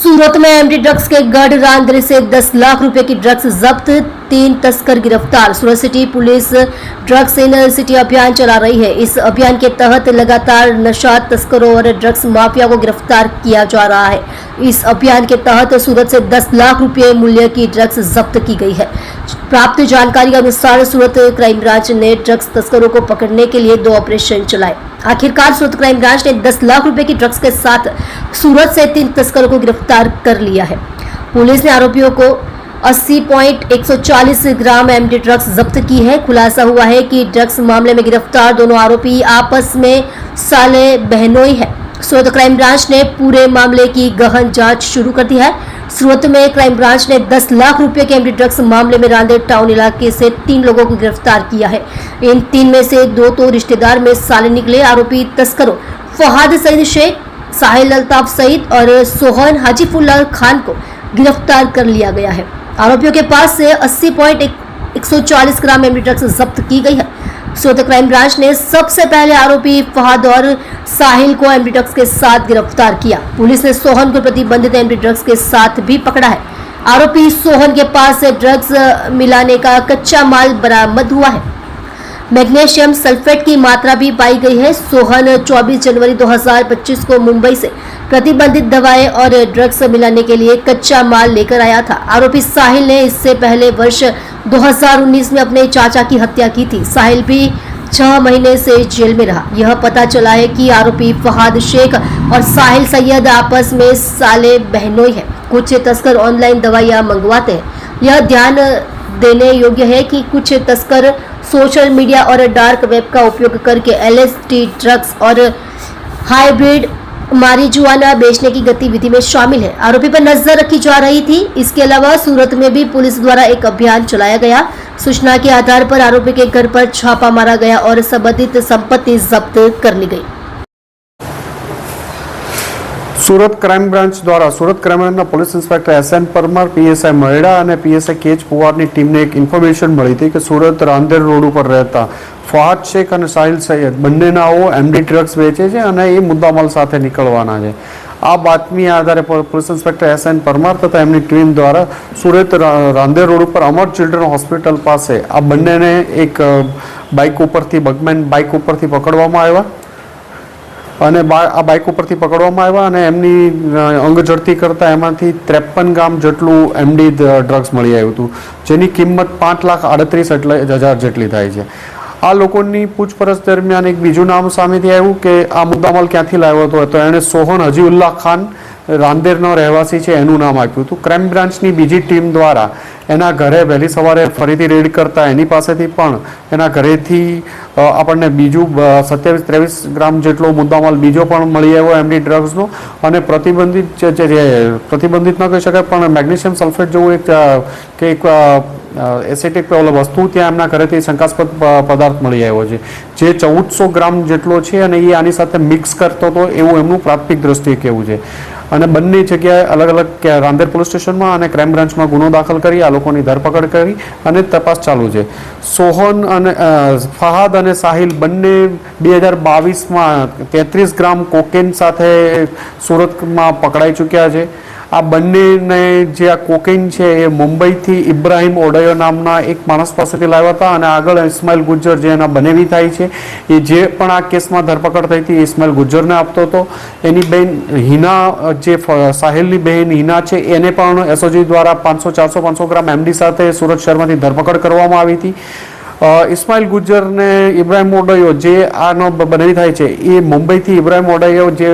सूरत में MD drugs के गढ़ रांदरे से 10 लाख रुपए की ड्रग्स जब्त, 3 तस्कर गिरफ्तार। Surat city police drugs in city अभियान चला रही है। इस अभियान के तहत लगातार नशा तस्करों और ड्रग्स माफिया को गिरफ्तार किया जा रहा है। इस अभियान के तहत सूरत से 10 लाख रुपए मूल्य की ड्रग्स जब्त की गई है। प्राप्त जानकारी के अनुसार सूरत क्राइम ब्रांच ने ड्रग्स तस्करों को पकड़ने के लिए 2 ऑपरेशन चलाए। आखिरकार सूरत क्राइम ब्रांच ने 10 लाख रुपए की ड्रग्स के साथ सूरत से 3 तस्करों को गिरफ्तार कर लिया है। पुलिस ने आरोपियों को 80.140 ग्राम एमडी ड्रग्स जब्त की है। खुलासा हुआ है कि ड्रग्स मामले में गिरफ्तार दोनों आरोपी आपस में साले बहनोई है। सूरत क्राइम ब्रांच ने पूरे मामले की गहन जांच शुरू कर दी है। सूरत में क्राइम ब्रांच ने 10 लाख रुपए के एमडी ड्रग्स मामले में रांदेर टाउन इलाके से 3 लोगों को गिरफ्तार किया है। इन 3 में से 2 तो रिश्तेदार में साले निकले। आरोपी तस्करों फहाद सईद शेख, साहिल अल्ताफ सईद और सोहन हाजीफुल्लाह खान को गिरफ्तार कर लिया गया है। आरोपियों के पास से 80.140 ग्राम एमडी ड्रग्स जब्त की गई है। सूरत क्राइम ब्रांच ने सबसे पहले आरोपी फहाद और साहिल को एमडी ड्रग्स के साथ गिरफ्तार किया। पुलिस ने सोहन को प्रतिबंधित एमडी ड्रग्स के साथ भी पकड़ा है। आरोपी सोहन के पास से ड्रग्स मिलाने का कच्चा माल बरामद हुआ है। मैग्नीशियम सल्फेट की मात्रा भी पाई गई है। सोहन 24 जनवरी 2025 को मुंबई से प्रतिबंधित दवाएं और ड्रग्स मिलाने के लिए कच्चा माल लेकर आया था। आरोपी साहिल ने इससे पहले वर्ष 2019 में अपने चाचा की हत्या की थी। साहिल भी 6 महीने से जेल में रहा। यह पता चला है कि आरोपी फहाद शेख और साहिल सैयद आपस में साले बहनोई है। कुछ तस्कर ऑनलाइन दवाइयां मंगवाते हैं। यह ध्यान देने योग्य है कि कुछ तस्कर सोशल मीडिया और डार्क वेब का उपयोग करके एलएसडी ड्रग्स और हाइब्रिड मारिजुआना बेचने की गतिविधि में शामिल है। आरोपी पर नजर रखी जा रही थी। इसके अलावा सूरत में भी पुलिस द्वारा एक अभियान चलाया गया। सूचना के आधार पर आरोपी के घर पर छापा मारा गया और संबंधित संपत्ति जब्त कर ली गई। सूरत क्राइम ब्रांच द्वारा सूरत क्राइम ब्रांचના police inspector S N Parmar, PSI Maheda અને પીએસઆઈ કેચ પુવારની ટીમને એક ઇન્ફોર્મેશન મળી હતી કે સુરત રાંદેર રોડ ઉપર રહેતા ફહાદ શેખ અને સાહિલ સૈયદ બંનેનાઓ એમડી ડ્રગ્સ વેચે છે અને એ મુદ્દામાલ સાથે નીકળવાના છે। આ બાતમી આધારે પોલીસ ઇન્સ્પેક્ટર એસએન પરમાર તથા એમની ટીમ દ્વારા સુરત રાંદેર રોડ ઉપર અમર ચિલ્ડ્રન હોસ્પિટલ પાસે આ બંનેને એક બાઇક ઉપરથી બગમેન બાઇક ઉપરથી પકડવામાં આવ્યા અને આ બાઇક ઉપરથી પકડવામાં આવ્યા અને એમની અંગ ઝડતી કરતાં એમાંથી 53 ગ્રામ જેટલું એમડી ડ્રગ્સ મળી આવ્યું હતું, જેની કિંમત 5,38,000 જેટલી થાય છે। આ લોકોની પૂછપરછ દરમિયાન એક બીજું નામ સામેથી આવ્યું કે આ મુદ્દામાલ ક્યાંથી લાવ્યો હતો, તો એણે સોહન હજીઉલ્લાહ ખાન રાંદેરનો રહેવાસી છે એનું નામ આપ્યું હતું। ક્રાઇમ બ્રાન્ચની બીજી ટીમ દ્વારા એના ઘરે વહેલી સવારે ફરીથી રેડ કરતા એની પાસેથી પણ એના ઘરેથી આપણને બીજું 27-23 ગ્રામ જેટલો મુદ્દામાલ બીજો પણ મળી આવ્યો એમડી ડ્રગ્સનો અને પ્રતિબંધિત ન કહી શકાય પણ મેગ્નેશિયમ સલ્ફેટ જેવું એક એસિટિક વસ્તુ ત્યાં એમના ઘરેથી શંકાસ્પદ પદાર્થ મળી આવ્યો છે, જે 1400 ગ્રામ જેટલો છે અને એ આની સાથે મિક્સ કરતો હતો એવું એમનું પ્રાથમિક દ્રષ્ટિએ કહેવું છે। અને બંને જગ્યાએ અલગ અલગ રાંદેર પોલીસ સ્ટેશનમાં અને ક્રાઇમ બ્રાન્ચમાં ગુનો દાખલ કરી આ લોકોની ધરપકડ કરી અને તપાસ ચાલુ છે। સોહન અને ફહાદ અને સાહિલ બંને 2022માં 33 ગ્રામ કોકેન સાથે સુરતમાં પકડાઈ ચૂક્યા છે। આ બંનેને જે આ કોકેન છે એ મુંબઈથી ઇબ્રાહિમ ઓડયો નામના એક માણસ પાસેથી લાવ્યા હતા અને આગળ ઇસ્માઇલ ગુજ્જર જે એના બનેવી થાય છે એ જે પણ આ કેસમાં ધરપકડ થઈ હતી ઇસ્માઇલ ગુજ્જરને આપતો હતો। એની બહેન હિના જે સાહિલની બહેન હિના છે એને પણ એસઓજી દ્વારા 500-400-500 ગ્રામ એમડી સાથે સુરત શહેરમાંથી ધરપકડ કરવામાં આવી હતી। ઇસ્માઇલ ગુજ્જર ને ઇબ્રાહિમ ઓડયો જે આનો બનેવી થાય છે એ મુંબઈથી ઇબ્રાહિમ ઓડયો જે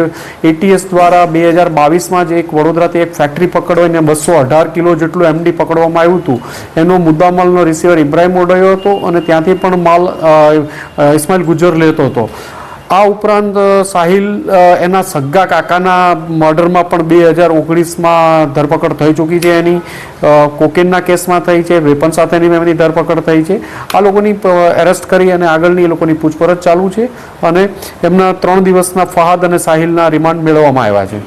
એટીએસ દ્વારા 2022માં જ એક વડોદરાથી એક ફેક્ટરી પકડવાઈને 218 કિલો જેટલું એમડી પકડવામાં આવ્યું હતું। એનો મુદ્દામાલનો રિસીવર ઇબ્રાહિમ ઓડયો હતો અને ત્યાંથી પણ માલ ઇસ્માઇલ ગુજ્જર લેતો હતો। આ ઉપરાંત સાહિલ એના સગ્ગા કાકાના મર્ડરમાં પણ 2019માં ધરપકડ થઈ ચૂકી છે। એની કોકેનના કેસમાં થઈ છે, વેપન સાથેની એમની ધરપકડ થઈ છે। આ લોકોની એરેસ્ટ કરી અને આગળની એ લોકોની પૂછપરછ ચાલુ છે અને એમના 3 દિવસના ફહાદ અને સાહિલના રિમાન્ડ મેળવવામાં આવ્યા છે।